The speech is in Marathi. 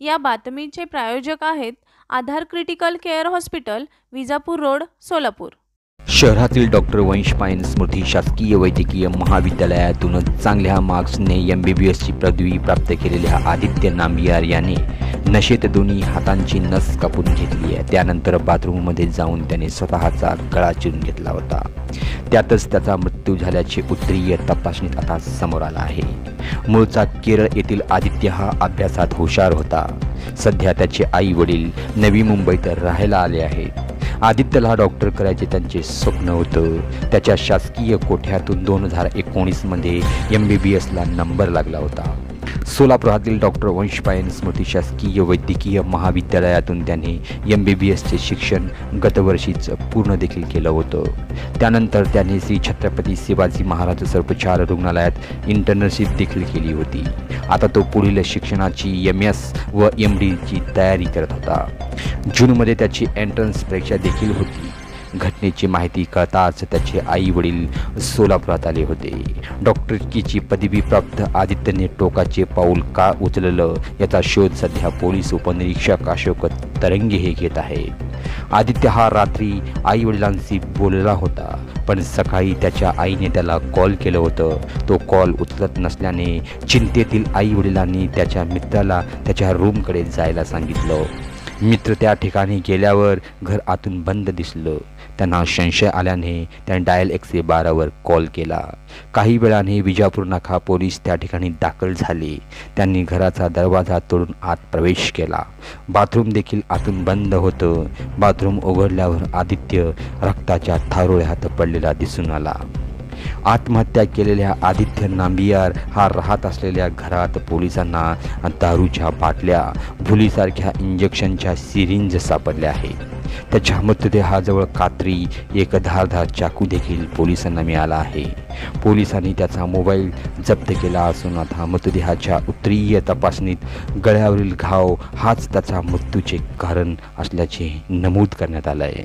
या बातमीचे प्रायोजक आहेत Aadhaar critical care hospital, Vijapur road, Solapur. शहरातील डॉक्टर वंश पायन स्मृती शासकीय वैद्यकीय महाविद्यालयातून चांगल्या मार्क्सने MBBSची पदवी प्राप्त केलेल्या आदित्य नांबियार याने नशेत दोन्ही हातांची नस कापून घेतली आहे। त्यानंतर बाथरूममध्ये जाऊन त्याने स्वतःचा गळा चिरून घेतला होता। त्यातच त्याचा मृत्यू झाल्याचे उत्तरीय तपासणीत आता समोर आला आहे। मूळचा केरळ येथील आदित्य हा अभ्यासात हुशार होता। सध्या त्याचे आई वडील नवी मुंबईत राहायला आले आहेत। आदित्यला डॉक्टर करायचे त्यांचे स्वप्न होतं। त्याच्या शासकीय कोठ्यातून 2019 मध्ये MBBSला नंबर लागला होता। सोलापुरातील डॉक्टर वंश पायन स्मृती शासकीय वैद्यकीय महाविद्यालयातून त्याने MBBSचे शिक्षण गतवर्षीच पूर्ण देखील केलं होतं। त्यानंतर त्याने श्री छत्रपती शिवाजी महाराज सर्वोपचार रुग्णालयात इंटर्नशिप देखील केली होती। आता तो पुढील शिक्षणाची MS व MDची तयारी करत होता। जूनमध्ये त्याची एंट्रन्स परीक्षा देखील होती। घटनेची माहिती कळताच त्याचे आई वडील सोलापुरात आले होते। डॉक्टरकीची पदवी प्राप्त आदित्यने टोकाचे पाऊल का उचललं याचा शोध सध्या पोलीस उपनिरीक्षक अशोक तरंगे हे घेत आहेत। आदित्य हा रात्री आई वडिलांशी बोलला होता, पण सकाळी त्याच्या आईने त्याला कॉल केलं होतं। तो कॉल उचलत नसल्याने चिंतेतील आई वडिलांनी त्याच्या मित्राला त्याच्या रूमकडे जायला सांगितलं। मित्र त्या ठिकाणी गेल्यावर घर आतून बंद दिसलं। त्यांना संशय आल्याने त्याने डायल 112 वर कॉल केला। काही वेळाने विजापूर नाका पोलीस त्या ठिकाणी दाखल झाले। त्यांनी घराचा दरवाजा तोडून आत प्रवेश केला। बाथरूम देखील आतून बंद होतं। बाथरूम उघडल्यावर आदित्य रक्ताच्या थारोळ्यात पडलेला दिसून आला। आत्महत्या केलेल्या आदित्य नांबियार हा राहत असलेल्या घरात पोलिसांना दारूच्या बाटल्या, भुलीसारख्या इंजेक्शनच्या सिरिंज सापडल्या आहेत। त्याच्या मृतदेहाजवळ कात्री, एक धारदार चाकू देखील पोलिसांना मिळाला आहे। पोलिसांनी त्याचा मोबाईल जप्त केला असून आता मृतदेहाच्या उत्तरीय तपासणीत गळ्यावरील घाव हाच त्याचा मृत्यूचे कारण असल्याचे नमूद करण्यात आलं आहे।